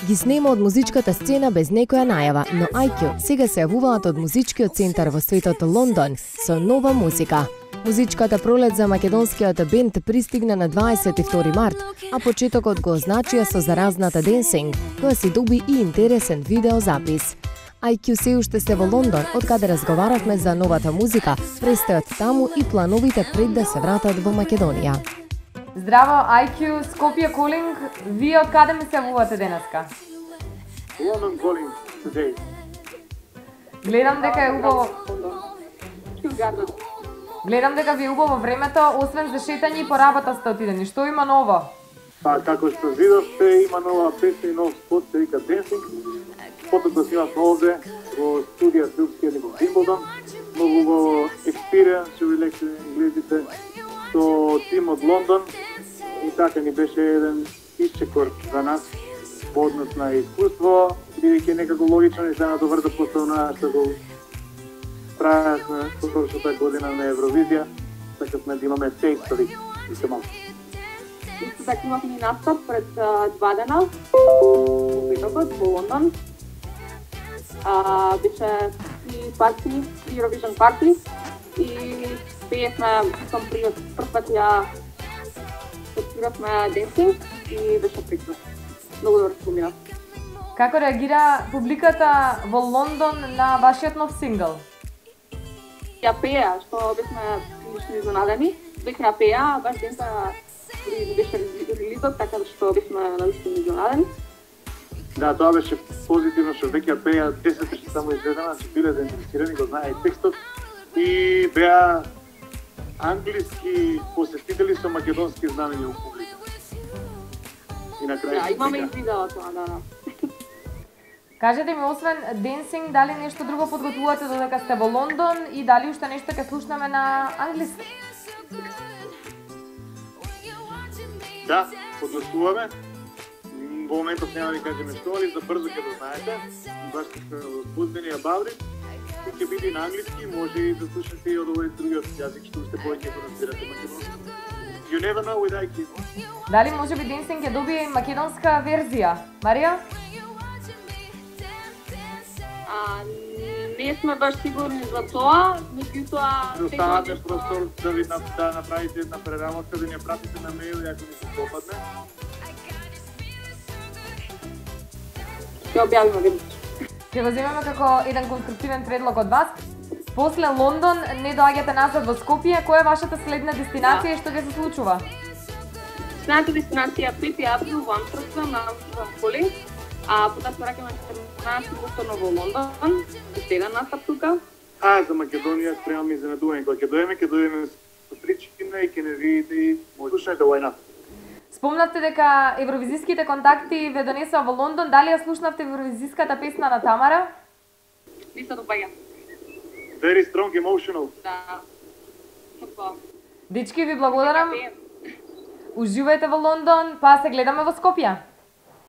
ги снема од музичката сцена без некоја најава, но IQ сега се јавуваат од музичкиот центар во светот Лондон со нова музика. Музичката пролет за македонскиот бенд пристигна на 22 март, а почетокот го означија со заразната Dancing, која си доби и интересен видеозапис. IQ се уште се во Лондон, од каде разговаравме за новата музика, престојот таму и плановите пред да се вратат во Македонија. Здраво, IQ, Skopje Calling, вие од каде ми се јавувате денеска? London Calling today. Гледам дека е убаво. Гледам дека ви е убаво времето, освен за шетање и по работа сте отидени. Што има ново? Па, како што видовте, има нова песна и нов спот, се вика Dancing. Спотот го снимавме овде во студија филмскиот во Wimbledon. Многу во experience, што ви лекли инглезите, со тим од Лондон. И така ни беше еден исчекор за нас во однос на искуство, бидејќи некако логично ни стана добар да поставна што го правевме прошлата година на Евровизија, така сме да имаме текстови и се малко. Исто така имавме и настап пред 2 дена во петокот во Лондон. Беше и парти, Eurovision парти и пеевме сам прв пат ја отвиравме Dancing и беше прекрасно. Многу добро споминав. Како реагира публиката во Лондон на вашиот нов сингл? Ја пеа, што бевме прилично изненадени. Веќе ја пеа, баш денка беше релизот, така што бевме навистина изненадени. Да, тоа беше позитивно што веќе ја пеа 10 што само изведена, че биле заинтересирани, го знае и текстот и беа англиски посетители со македонски знамења у публика. И на крај. Да, имаме и видео тоа, да. Кажете ми, освен Dancing, дали нешто друго подготвувате додека сте во Лондон и дали уште нешто ќе слушнеме на англиски? Да, подготвуваме. Во моментот нема да ви кажеме што, али за брзо ќе го знаете. Баш сме возбудени about it. И ќе биде на англиски, може и да слушате и од овој другиот јазик што уште повеќе го разбирате македонски. You never know with IQ. Дали може би Dancing ќе добие и македонска верзија? Марија? Не сме баш сигурни за тоа, меѓутоа Оставате простор да ви да направите една преработка, да ни ја пратите на мејл ако ви се допадне. ќе објавиме веднаш. Ќе го земеме како еден конструктивен предлог од вас. После Лондон не доаѓате назад во Скопје, која е вашата следна дестинација и што ќе се случува? Следната дестинација 5 април во Амстердам на Calling, а потоа се враќаме 14 повторно во Лондон, уште еден настап тука. За Македонија спремаме изненадување. Кога ќе дојдеме со причина и ќе не видите и слушајте вајна. Спомнавте дека евровизиските контакти ве донесоа во Лондон, дали ја слушнавте евровизиската песна на Тамара? Ми се допаѓа. Very strong emotional. Да. Дечки, ви благодарам. Уживајте во Лондон, па се гледаме во Скопје.